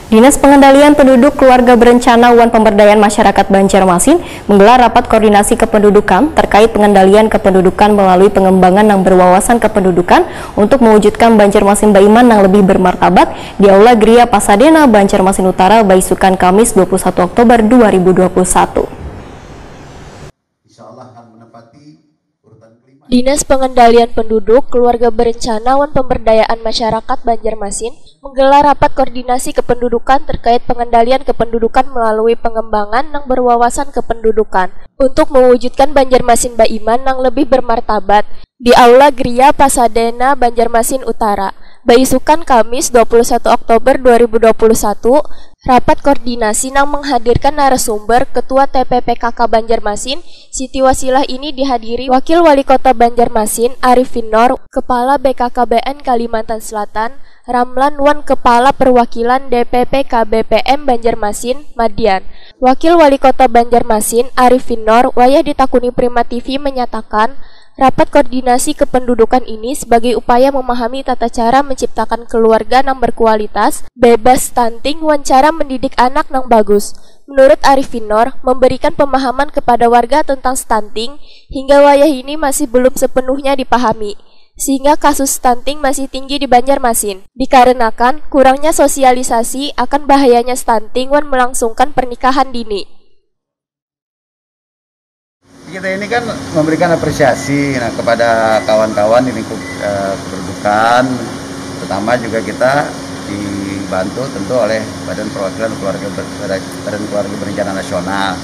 Dinas Pengendalian Penduduk Keluarga Berencana Wan Pemberdayaan Masyarakat Banjarmasin menggelar rapat koordinasi kependudukan terkait pengendalian kependudukan melalui pengembangan yang berwawasan kependudukan untuk mewujudkan Banjarmasin Baiman yang lebih bermartabat di Aula Gria Pasadena, Banjarmasin Utara, Baisukan, Kamis 21 Oktober 2021. Dinas Pengendalian Penduduk Keluarga Berencana Wan Pemberdayaan Masyarakat Banjarmasin menggelar rapat koordinasi kependudukan terkait pengendalian kependudukan melalui pengembangan yang berwawasan kependudukan untuk mewujudkan Banjarmasin Baiman yang lebih bermartabat di Aula Gria Pasadena, Banjarmasin Utara, Baisukan, Kamis 21 Oktober 2021. Rapat koordinasi yang menghadirkan narasumber Ketua TPPKK Banjarmasin, Siti Wasilah ini dihadiri Wakil Wali Kota Banjarmasin, Arifin Nur, Kepala BKKBN Kalimantan Selatan, Ramlan Wan, Kepala Perwakilan DPP KBPM Banjarmasin, Madian. Wakil Wali Kota Banjarmasin, Arifin Nur, Wayah Ditakuni Prima TV menyatakan, rapat koordinasi kependudukan ini sebagai upaya memahami tata cara menciptakan keluarga yang berkualitas, bebas stunting, wan cara mendidik anak yang bagus. Menurut Arifin Nur, memberikan pemahaman kepada warga tentang stunting hingga wayah ini masih belum sepenuhnya dipahami, sehingga kasus stunting masih tinggi di Banjarmasin. Dikarenakan kurangnya sosialisasi akan bahayanya stunting wan melangsungkan pernikahan dini. Kita ini kan memberikan apresiasi kepada kawan-kawan di lingkup kependudukan, terutama juga kita dibantu tentu oleh Badan Perwakilan Keluarga Berencana Nasional.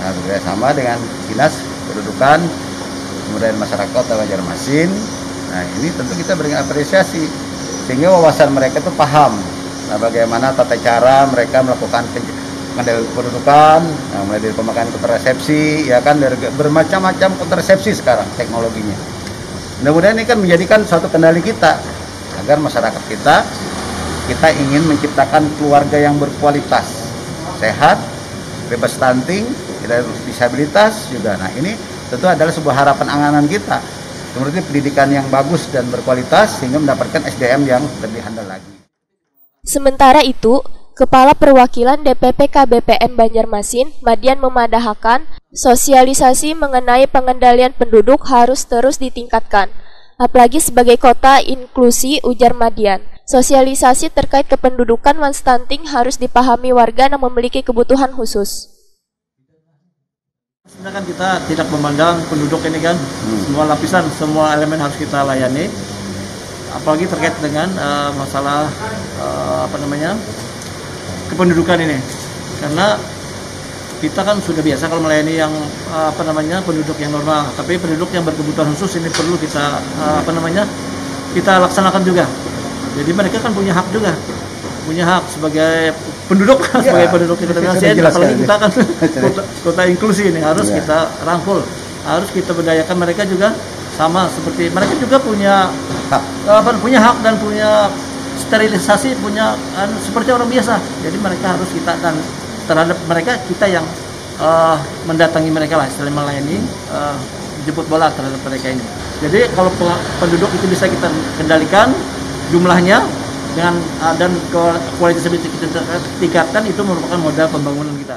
Nah, bekerjasama dengan Dinas Kependudukan kemudian Masyarakat Kota Banjarmasin. Nah, ini tentu kita berikan apresiasi sehingga wawasan mereka itu paham bagaimana tata cara mereka melakukan pengendalian kependudukan, mulai dari pemakaian kontrasepsi, ya kan, dari bermacam-macam kontrasepsi sekarang teknologinya. Mudah-mudahan ini kan menjadikan suatu kendali kita agar masyarakat kita ingin menciptakan keluarga yang berkualitas, sehat, bebas stunting, tidak disabilitas juga. Nah, ini tentu adalah sebuah harapan angan-angan kita. Seperti pendidikan yang bagus dan berkualitas sehingga mendapatkan SDM yang lebih handal lagi. Sementara itu, Kepala Perwakilan DPP KBPM Banjarmasin, Madian, memadahkan sosialisasi mengenai pengendalian penduduk harus terus ditingkatkan. Apalagi sebagai kota inklusi, ujar Madian. Sosialisasi terkait kependudukan wan stunting harus dipahami warga yang memiliki kebutuhan khusus. Sebenarnya kan kita tidak memandang penduduk ini kan, semua lapisan, semua elemen harus kita layani. Apalagi terkait dengan masalah kependudukan ini, karena kita kan sudah biasa kalau melayani yang penduduk yang normal, tapi penduduk yang berkebutuhan khusus ini perlu kita kita laksanakan juga. Jadi mereka kan punya hak juga, punya hak sebagai penduduk, ya, sebagai penduduk Indonesia. Apalagi kita kan kota inklusi ini harus kita rangkul, harus kita berdayakan mereka juga sama seperti mereka juga punya hak dan punya sterilisasi, punya seperti orang biasa. Jadi mereka harus kita, dan terhadap mereka kita yang mendatangi mereka lah, istilahnya melayani, jemput bola terhadap mereka ini. Jadi kalau penduduk itu bisa kita kendalikan jumlahnya dengan dan kualitas kita tingkatkan, itu merupakan modal pembangunan kita.